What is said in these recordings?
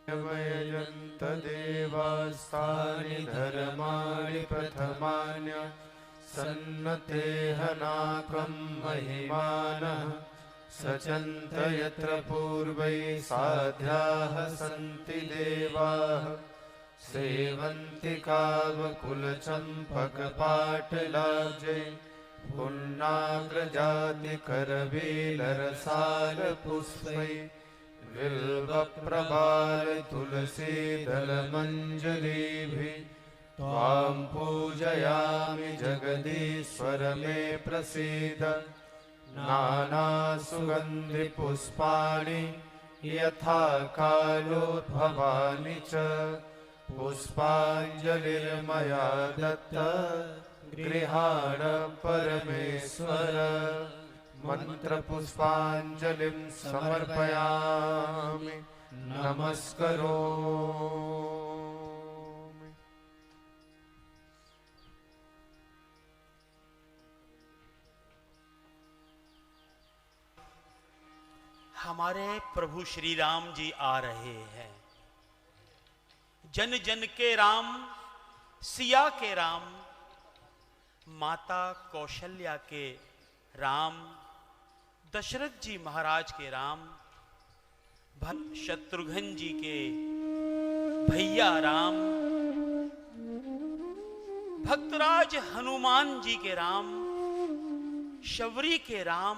यजन्त देवास्तानि धर्माणि प्रथमान्य सन्नतेह नाकं महिमानः सचन्त यत्र पूर्वै साध्याः सन्ति देवाः सेवन्ति कावकुलचम्पकपाटलाब्जै पुण्णाग्रजातिकरवीलरसालपुष्पै बिल्वप्रभालतुलसीदलमञ्जरीभिः त्वां पूजयामि जगदीश्वर मे प्रसीद। नानासुगन्धिपुष्पाणि यथा कालोद्भवानि च पुष्पाञ्जलिर्मया दत्ता गृहाण परमेश्वर। मंत्रपुष्पाञ्जलिं समर्पयामि नमस्करोमि। हमारे प्रभु श्री राम जी आ रहे हैं। जन जन के राम, सिया के राम, माता कौशल्या के राम, दशरथ जी महाराज के राम, भक्त शत्रुघ्न जी के भैया राम, भक्तराज हनुमान जी के राम, शबरी के राम,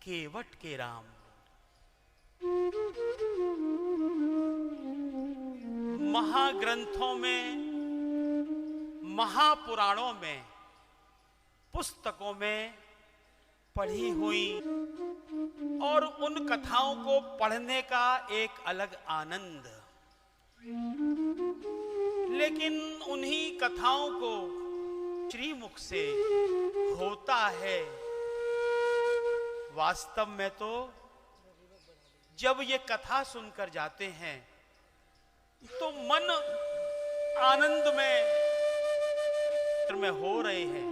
केवट के राम, महाग्रंथों में, महापुराणों में, पुस्तकों में पढ़ी हुई और उन कथाओं को पढ़ने का एक अलग आनंद, लेकिन उन्हीं कथाओं को श्रीमुख से होता है। वास्तव में तो जब ये कथा सुनकर जाते हैं तो मन आनंद में हो रहे हैं।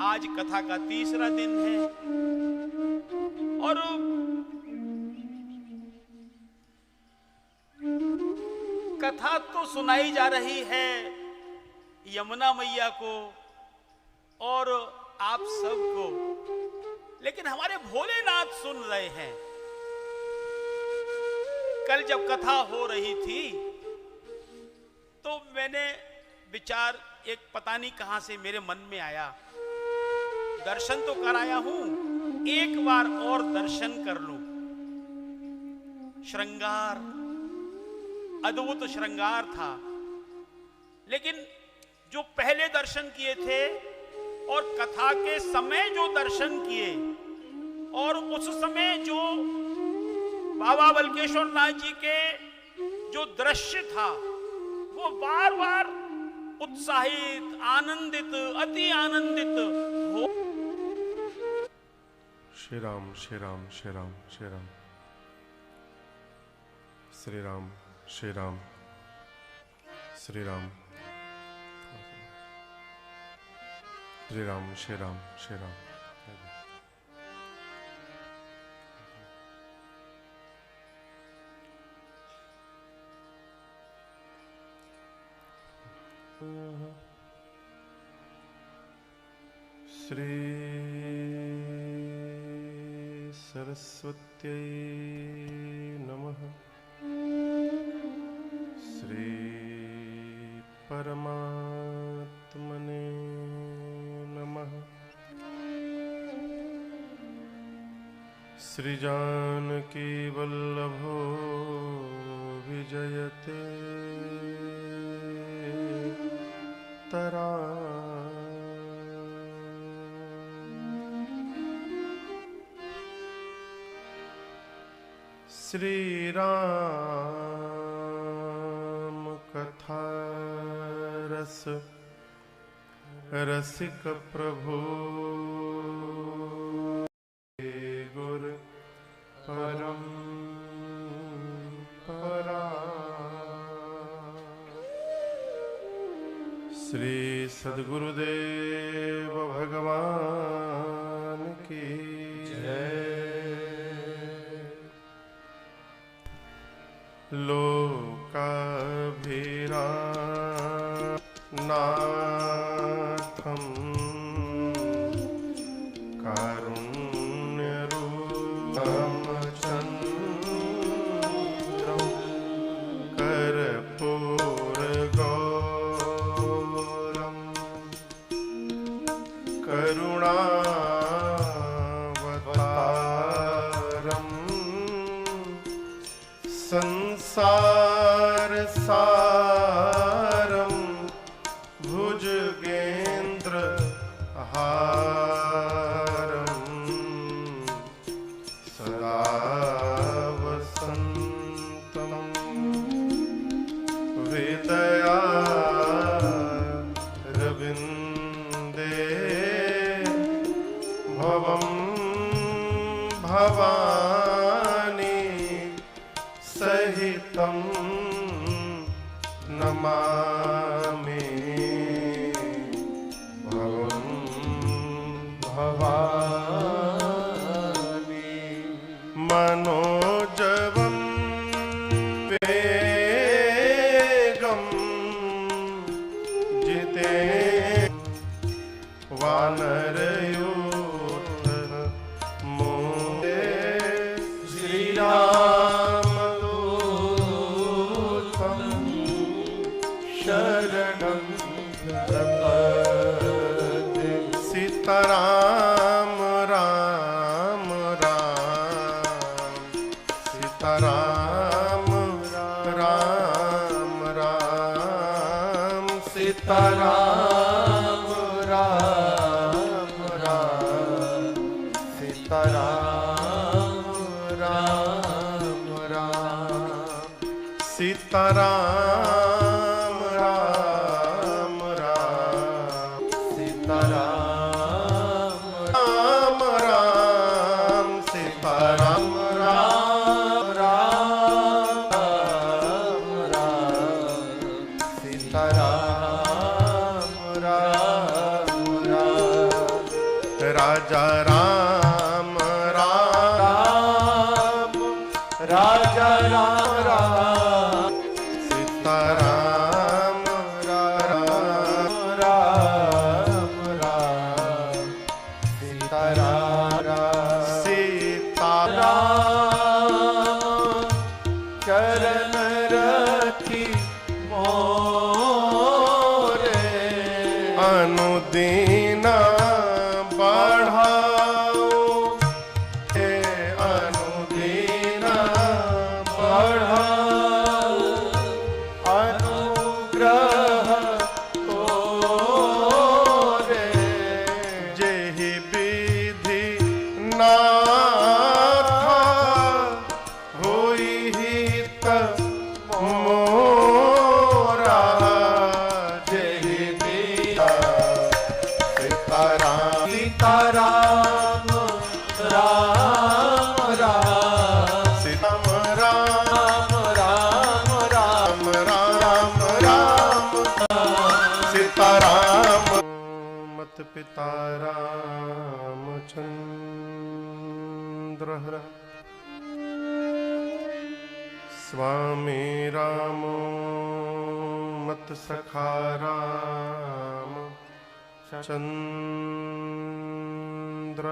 आज कथा का तीसरा दिन है और कथा तो सुनाई जा रही है यमुना मैया को और आप सबको, लेकिन हमारे भोलेनाथ सुन रहे हैं। कल जब कथा हो रही थी तो मैंने विचार एक पता नहीं कहां से मेरे मन में आया, दर्शन तो कराया हूं, एक बार और दर्शन कर लूं। श्रृंगार, अद्भुत श्रृंगार था, लेकिन जो पहले दर्शन किए थे और कथा के समय जो दर्शन किए और उस समय जो बाबा बलकेश्वर नाथ जी के जो दृश्य था वो बार बार उत्साहित, आनंदित, अति आनंदित हो। श्री राम श्री राम श्री राम श्री राम श्री राम श्री राम श्री राम श्री राम श्री राम श्री राम। श्री सरस्वत्यै नमः। श्री परमात्मने नमः। श्री जानकी वल्लभो विजयते तरा। श्री राम कथा रस रसिक प्रभु गुर परम परा। श्री सद्गुरुदेव भगवान की जय। लो कारुण्य रामचन्द्रं कर्पूरगौरं करुणावतारं संसारसारं भुजगेन्द्रहारं सदा वसन्तं हृदयारविन्दे भवं भवानी सहितं नमामि भवं भवानी मनोजवं वेगं जिते वानरयूथ मोदे श्रीरामदूतं शरणं प्रपद्ये सीताराम राम राम सीताराम राम राम सीताराम राम राम सीताराम राम राम सीताराम राम राम सीताराम राम राम सीताराम राम राम राम सीताराम राम राम राजा राम राम राजा राम राम सीताराम राम राम राम सीताराम सीताराम चरण रखी मोरे अनुदीना बढ़ाओ हे अनुदीना बढ़ाओ अनुग्रह तोरे जेहि विधि नाथा होई हित मोरा जेहि विधि सीताराम सीताराम राम राम सीताराम राम राम राम राम राम सीताराम मत पिता रामचन्द्र स्वामी रामो मत सखा राम चन्द्र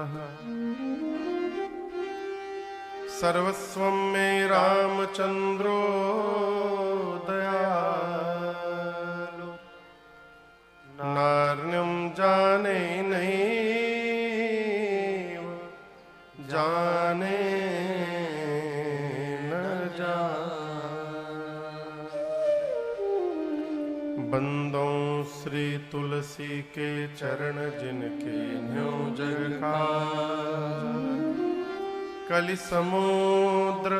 सर्वस्वं मे रामचन्द्रो दयालु नार्यं जाने नैव जाने न जाने बंदों श्री तुलसी के चरण जिनके न्यों जग काज कलि समुद्र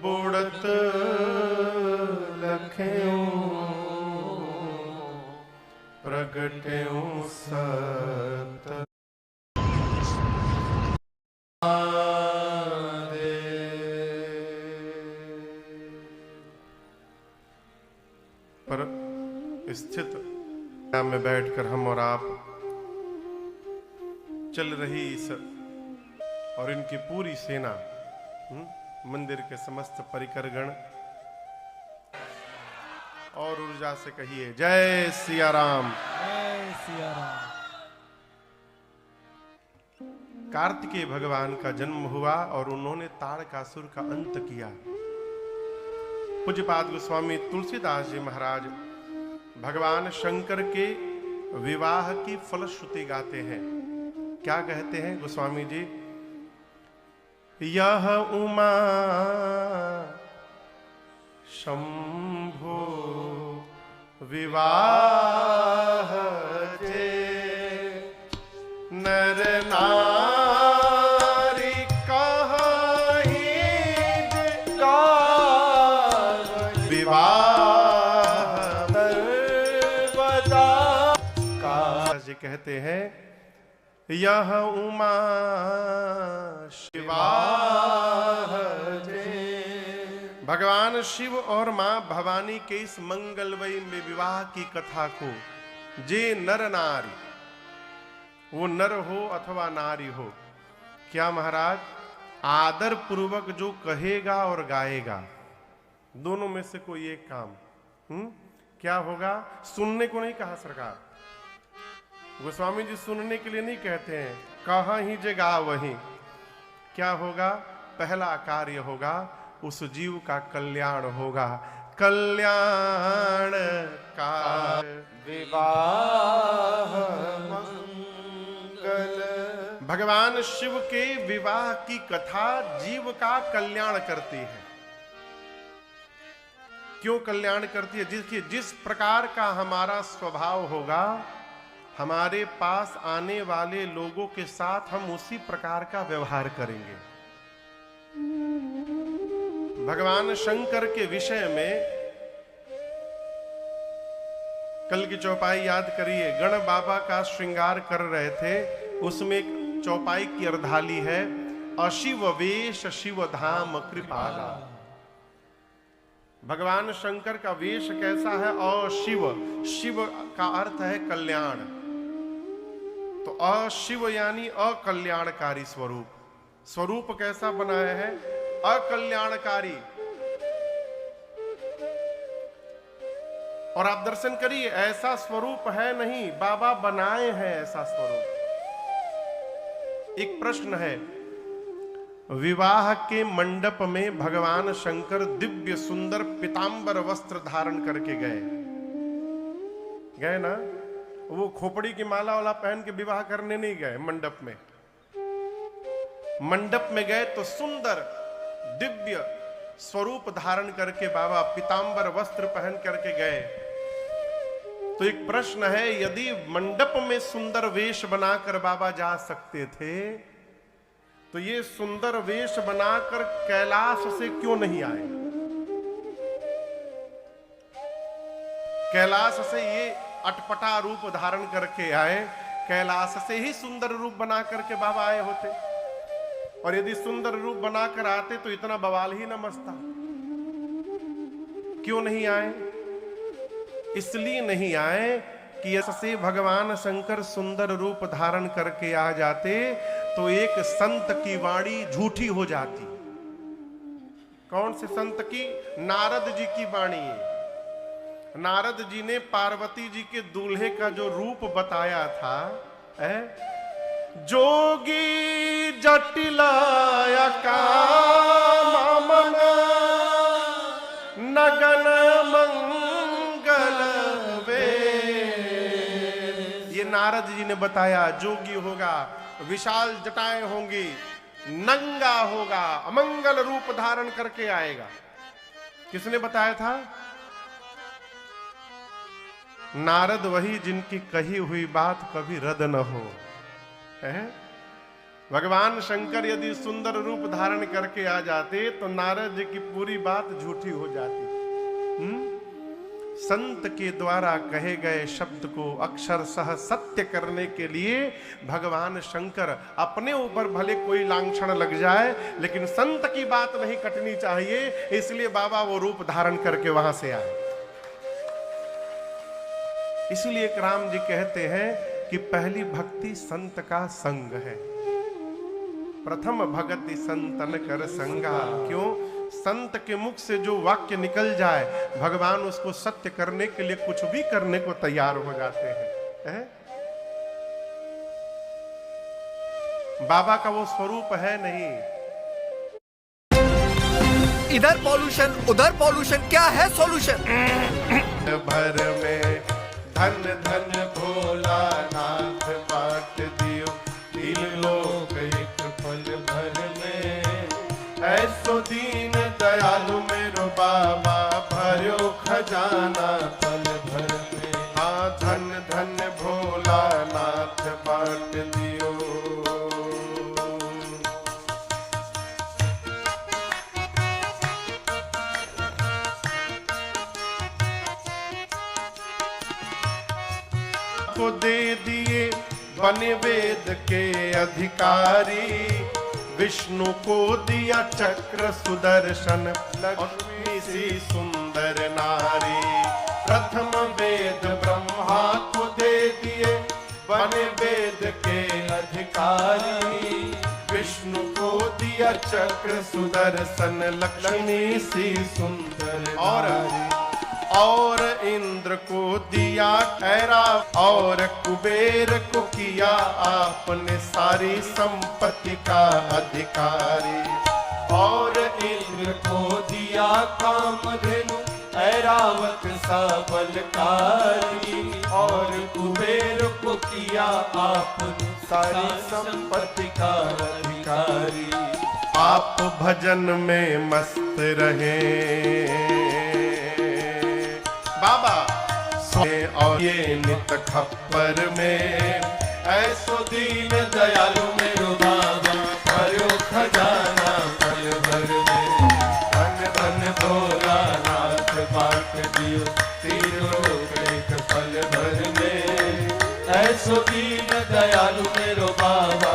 बुड़त लख्यों प्रगट्यों सत पर स्थित में बैठकर हम और आप चल रही इस और इनकी पूरी सेना मंदिर के समस्त परिकरगण और ऊर्जा से कहिए जय सिया राम। जय सिया राम। कार्तिकेय भगवान का जन्म हुआ और उन्होंने ताड़कासुर का अंत किया। पूज्यपाद गोस्वामी तुलसीदास जी महाराज भगवान शंकर के विवाह की फलश्रुति गाते हैं। क्या कहते हैं गोस्वामी जी? यह उमा शंभो विवाह जे नर नारी कहाई का विवाह सर्वदा का। जी कहते हैं यह उमा शिवाह जे। भगवान शिव और मां भवानी के इस मंगलमयी में विवाह की कथा को जे नर नारी, वो नर हो अथवा नारी हो, क्या महाराज आदर पूर्वक जो कहेगा और गाएगा, दोनों में से कोई एक काम क्या होगा? सुनने को नहीं कहा सरकार, गोस्वामी जी सुनने के लिए नहीं कहते हैं, कहाँ ही जगह वहीं। क्या होगा? पहला कार्य होगा उस जीव का कल्याण होगा। कल्याण का विवाह मंगल। भगवान शिव के विवाह की कथा जीव का कल्याण करती है। क्यों कल्याण करती है? जिस प्रकार का हमारा स्वभाव होगा, हमारे पास आने वाले लोगों के साथ हम उसी प्रकार का व्यवहार करेंगे। भगवान शंकर के विषय में कल की चौपाई याद करिए, गण बाबा का श्रृंगार कर रहे थे, उसमें एक चौपाई की अर्धाली है, अशिव वेश शिव धाम कृपाला। भगवान शंकर का वेश कैसा है? अशिव, शिव का अर्थ है कल्याण, तो अशिव यानी अकल्याणकारी स्वरूप। स्वरूप कैसा बनाया है? अकल्याणकारी। और आप दर्शन करिए, ऐसा स्वरूप है नहीं, बाबा बनाए हैं ऐसा स्वरूप। एक प्रश्न है, विवाह के मंडप में भगवान शंकर दिव्य सुंदर पीतांबर वस्त्र धारण करके गए ना? वो खोपड़ी की माला वाला पहन के विवाह करने नहीं गए मंडप में। मंडप में गए तो सुंदर दिव्य स्वरूप धारण करके बाबा पीतांबर वस्त्र पहन करके गए। तो एक प्रश्न है, यदि मंडप में सुंदर वेश बनाकर बाबा जा सकते थे, तो ये सुंदर वेश बनाकर कैलाश से क्यों नहीं आए? कैलाश से ये अटपटा रूप धारण करके आए, कैलाश से ही सुंदर रूप बना करके बाबा आए होते। और यदि सुंदर रूप बनाकर आते तो इतना बवाल ही न मचता। क्यों नहीं आए? इसलिए नहीं आए कि ऐसे भगवान शंकर सुंदर रूप धारण करके आ जाते तो एक संत की वाणी झूठी हो जाती। कौन से संत की? नारद जी की वाणी। नारद जी ने पार्वती जी के दूल्हे का जो रूप बताया था, जोगी जटिलाया काम नगन मंगल वे। ये नारद जी ने बताया, जोगी होगा, विशाल जटाएं होंगी, नंगा होगा, अमंगल रूप धारण करके आएगा। किसने बताया था? नारद वही जिनकी कही हुई बात कभी रद्द न हो। भगवान शंकर यदि सुंदर रूप धारण करके आ जाते तो नारद जी की पूरी बात झूठी हो जाती। संत के द्वारा कहे गए शब्द को अक्षरशः सत्य करने के लिए भगवान शंकर अपने ऊपर भले कोई लांछन लग जाए, लेकिन संत की बात नहीं कटनी चाहिए, इसलिए बाबा वो रूप धारण करके वहां से आए। इसलिए राम जी कहते हैं कि पहली भक्ति संत का संग है। प्रथम भगति संतन कर संगा। क्यों? संत के मुख से जो वाक्य निकल जाए, भगवान उसको सत्य करने के लिए कुछ भी करने को तैयार हो जाते हैं। बाबा का वो स्वरूप है नहीं। इधर पॉल्यूशन उधर पॉल्यूशन, क्या है सॉल्यूशन? भर में धन धन भोला नाथ बाट दियो, तीन लोक एक पल भर में। ऐसो दीन दयालु मेरो बाबा, भर्यो खजाना पल भर में। हाँ धन धन भोला नाथ बाट दियो। को दे दिए बने वेद के अधिकारी, विष्णु को दिया चक्र सुदर्शन, लक्ष्मी सी सुंदर नारी। प्रथम वेद ब्रह्मा को दे दिए बने वेद के अधिकारी, विष्णु को दिया चक्र सुदर्शन, लक्ष्मी सी सुंदर और इंद्र को दिया ऐरावत, और कुबेर को किया आपने सारी संपत्ति का अधिकारी। और इंद्र को दिया कामधेनु, ऐरावत सा बलकारी, और कुबेर को किया आपने सारी संपत्ति का अधिकारी। आप भजन में मस्त रहे बाबा सोए, और ये नित खप्पर में। ऐसो दीन दयालु मेरो बाबा, भर्यो खजाना पल भर में। धन धन भोला नाथ बाट दियो, तीन लोक एक पल भर में। ऐसो दीन दयालु मेरो बाबा,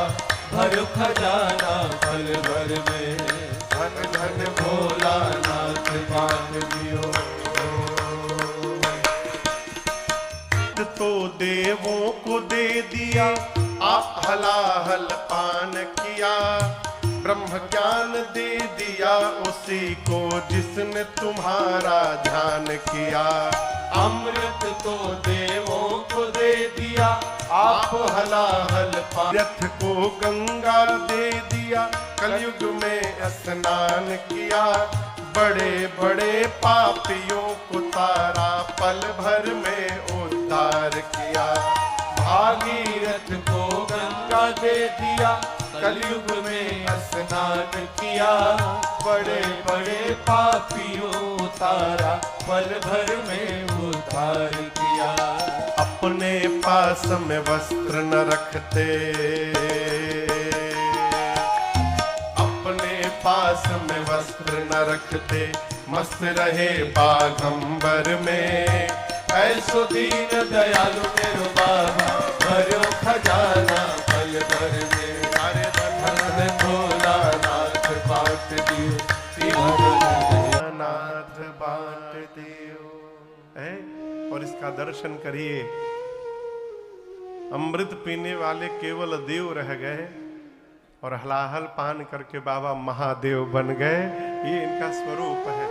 भर्यो खजाना पल भर में। धन धन भोला नाथ बाट दियो। तो देवों को दे दिया, आप हलाहल पान किया। ब्रह्म ज्ञान दे दिया उसी को जिसने तुम्हारा ध्यान किया। अमृत तो देवों को दे दिया, आप हलाहल पान। रथ को गंगा दे दिया, कलयुग में स्नान किया। बड़े बड़े पापियों को तारा, पल भर में उद्धार किया। भागीरथ को गंगा दे दिया, कलयुग में स्नान किया। बड़े बड़े पापियों तारा, पल भर में उद्धार किया। अपने पास में वस्त्र न रखते, अपने पास में वस्त्र न रखते, मस्त रहे बाघंबर में। ऐसो दीन दयालु मेरो बाबा, भर्यो खजाना पल भर में। अरे धन भोला नाथ बाट दियो, नाथ बाट दियो। और इसका दर्शन करिए। अमृत पीने वाले केवल देव रह गए, और हलाहल पान करके बाबा महादेव बन गए। ये इनका स्वरूप है।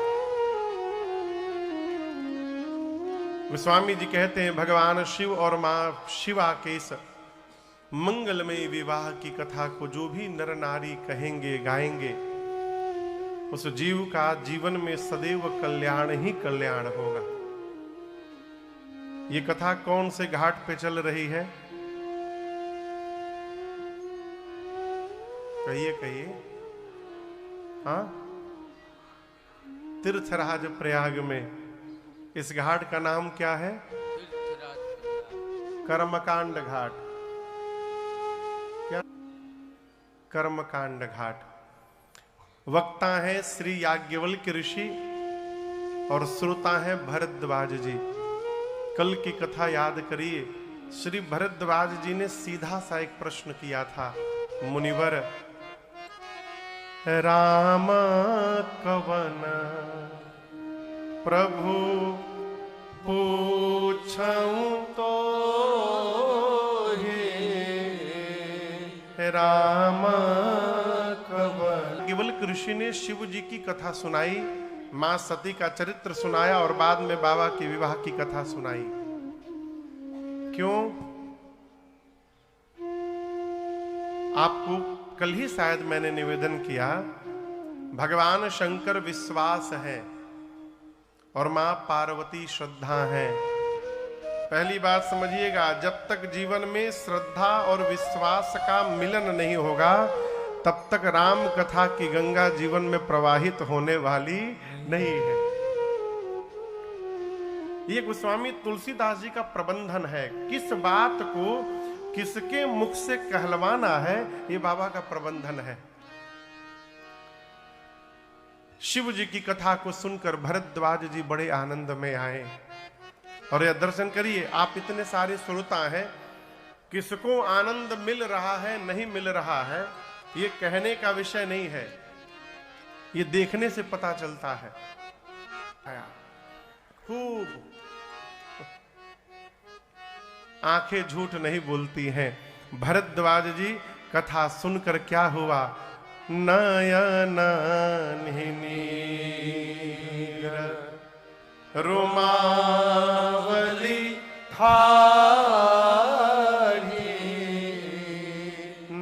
गोस्वामी जी कहते हैं, भगवान शिव और मां शिवा के इस मंगलमय विवाह की कथा को जो भी नर नारी कहेंगे, गाएंगे, उस जीव का जीवन में सदैव कल्याण ही कल्याण होगा। ये कथा कौन से घाट पे चल रही है? कहिए कहिए। हाँ, तीर्थराज प्रयाग में। इस घाट का नाम क्या है? कर्मकांड घाट। क्या? कर्मकांड घाट। वक्ता है श्री याज्ञवल्क्य ऋषि और श्रोता है भरद्वाज जी। कल की कथा याद करिए। श्री भरद्वाज जी ने सीधा सा एक प्रश्न किया था, मुनिवर राम कवन प्रभु पूछऊं तो हे राम कवन। याज्ञवल्क्य ऋषि ने शिव जी की कथा सुनाई, मां सती का चरित्र सुनाया और बाद में बाबा के विवाह की कथा सुनाई। क्यों? आपको कल ही शायद मैंने निवेदन किया, भगवान शंकर विश्वास है और मां पार्वती श्रद्धा है। पहली बात समझिएगा, जब तक जीवन में श्रद्धा और विश्वास का मिलन नहीं होगा तब तक राम कथा की गंगा जीवन में प्रवाहित होने वाली नहीं है। ये गोस्वामी तुलसीदास जी का प्रबंधन है। किस बात को किसके मुख से कहलवाना है, ये बाबा का प्रबंधन है। शिव जी की कथा को सुनकर भरद्वाज जी बड़े आनंद में आए। और यह दर्शन करिए, आप इतने सारे श्रोता हैं, किसको आनंद मिल रहा है नहीं मिल रहा है ये कहने का विषय नहीं है, ये देखने से पता चलता है। खूब आंखें झूठ नहीं बोलती हैं। भरद्वाज जी कथा सुनकर क्या हुआ, नयन नीर रोमावली ठाढ़ी,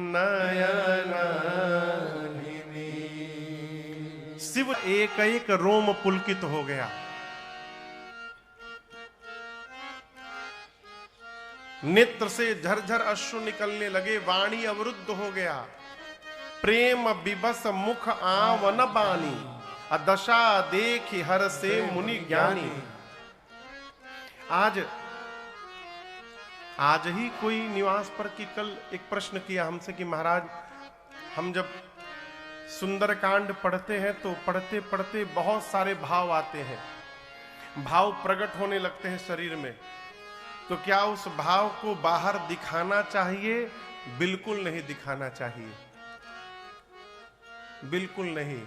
नयन नीर। शिव एक एक रोम पुलकित हो गया। नेत्र से झरझर अश्रु निकलने लगे, वाणी अवरुद्ध हो गया। प्रेम विबस मुख आवन बानी, दशा देखी हर से मुनि ज्ञानी। आज ही कोई निवास पर की कल एक प्रश्न किया हमसे कि महाराज, हम जब सुंदरकांड पढ़ते हैं तो पढ़ते पढ़ते बहुत सारे भाव आते हैं, भाव प्रकट होने लगते हैं शरीर में, तो क्या उस भाव को बाहर दिखाना चाहिए? बिल्कुल नहीं दिखाना चाहिए, बिल्कुल नहीं।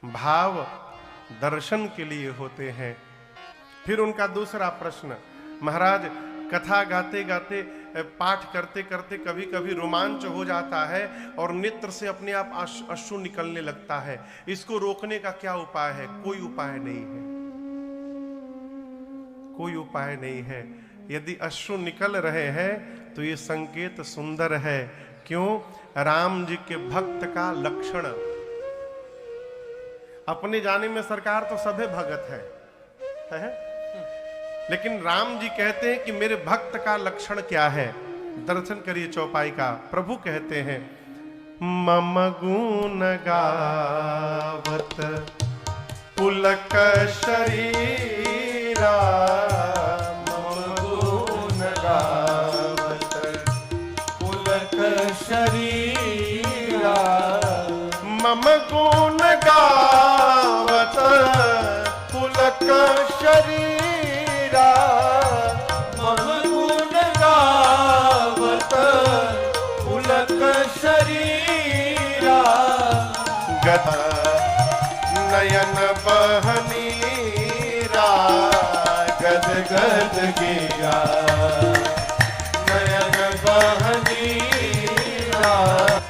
भाव दर्शन के लिए होते हैं। फिर उनका दूसरा प्रश्न, महाराज कथा गाते गाते पाठ करते करते कभी कभी रोमांच हो जाता है और नेत्र से अपने आप अश्रु निकलने लगता है, इसको रोकने का क्या उपाय है? कोई उपाय नहीं है, कोई उपाय नहीं है। यदि अश्रु निकल रहे हैं तो ये संकेत सुंदर है। क्यों? राम जी के भक्त का लक्षण। अपने जाने में सरकार तो सभे भगत है? लेकिन राम जी कहते हैं कि मेरे भक्त का लक्षण क्या है। दर्शन करिए चौपाई का। प्रभु कहते हैं, मम गुण गावत पुलक शरीरा, मम गुण गावत पुलक शरीरा, मम गुण गावत पुलक शरीरा, मम गुण गावत पुलक शरीरा, गत नयन बहनीरा, गद गद गिरा, नयन बहनीरा,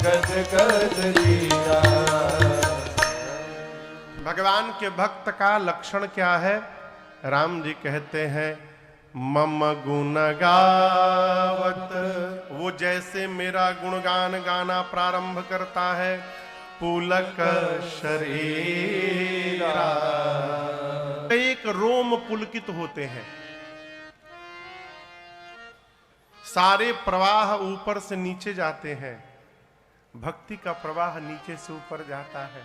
गद गद गिरा। भगवान के भक्त का लक्षण क्या है? राम जी कहते हैं, मम गुण गावत, वो जैसे मेरा गुणगान गाना प्रारंभ करता है, पुलक शरीरा, एक रोम पुलकित होते हैं। सारे प्रवाह ऊपर से नीचे जाते हैं, भक्ति का प्रवाह नीचे से ऊपर जाता है?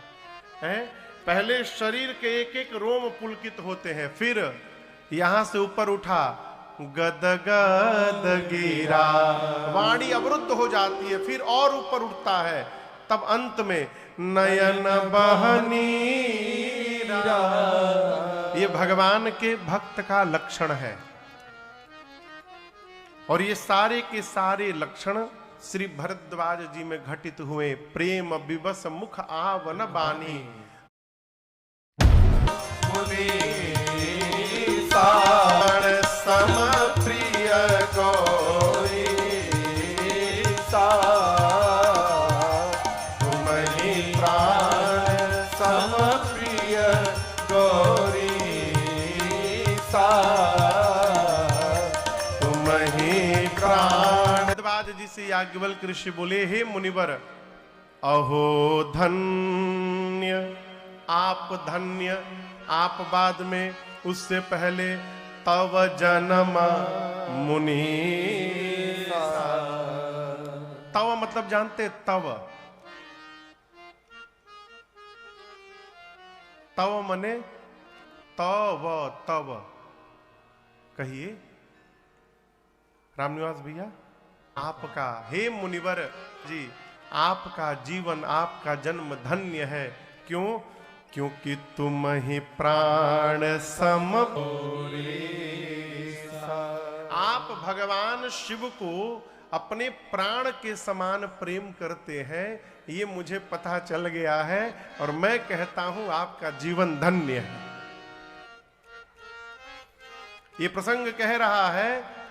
पहले शरीर के एक एक रोम पुलकित होते हैं, फिर यहां से ऊपर उठा, गद गद गिरा, वाणी अवरुद्ध हो जाती है, फिर और ऊपर उठता है, तब अंत में नयन बहनीरा। ये भगवान के भक्त का लक्षण है। और ये सारे के सारे लक्षण श्री भरद्वाज जी में घटित हुए। प्रेम विवश मुख आवन बानी, साण सम प्रिय गौरी सा, तुम्हि प्राण सम प्रिय गौरी सा, तुम्हि प्राण। भरद्वाज जी से याज्ञवल्क्य ऋषि बोले, हे मुनिवर, अहो धन्य, आप धन्य, आप बाद में, उससे पहले तव जन्म मुनि। तव मतलब जानते, तव, तव मने तव, तव कहिए रामनिवास भैया, आपका, हे मुनिवर जी, आपका जीवन, आपका जन्म धन्य है। क्यों? क्योंकि तुम ही प्राण सम। आप भगवान शिव को अपने प्राण के समान प्रेम करते हैं, ये मुझे पता चल गया है, और मैं कहता हूं आपका जीवन धन्य है। ये प्रसंग कह रहा है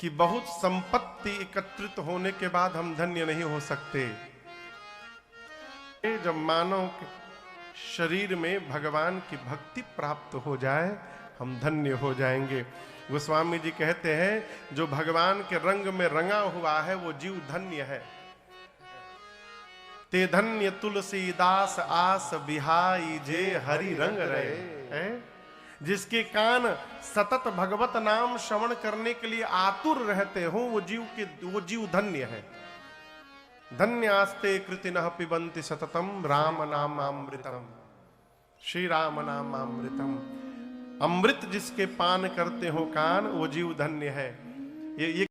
कि बहुत संपत्ति एकत्रित होने के बाद हम धन्य नहीं हो सकते। जब मानव के शरीर में भगवान की भक्ति प्राप्त हो जाए, हम धन्य हो जाएंगे। गोस्वामी जी कहते हैं, जो भगवान के रंग में रंगा हुआ है वो जीव धन्य है। ते धन्य तुलसीदास आस बिहाई जे हरि रंग रहे हैं। जिसके कान सतत भगवत नाम श्रवण करने के लिए आतुर रहते हो, वो जीव धन्य है। धन्यास्ते कृतिनः पिबन्ति सततम राम नामामृतम। श्री राम नामामृतम, अमृत जिसके पान करते हो कान, वो जीव धन्य है। ये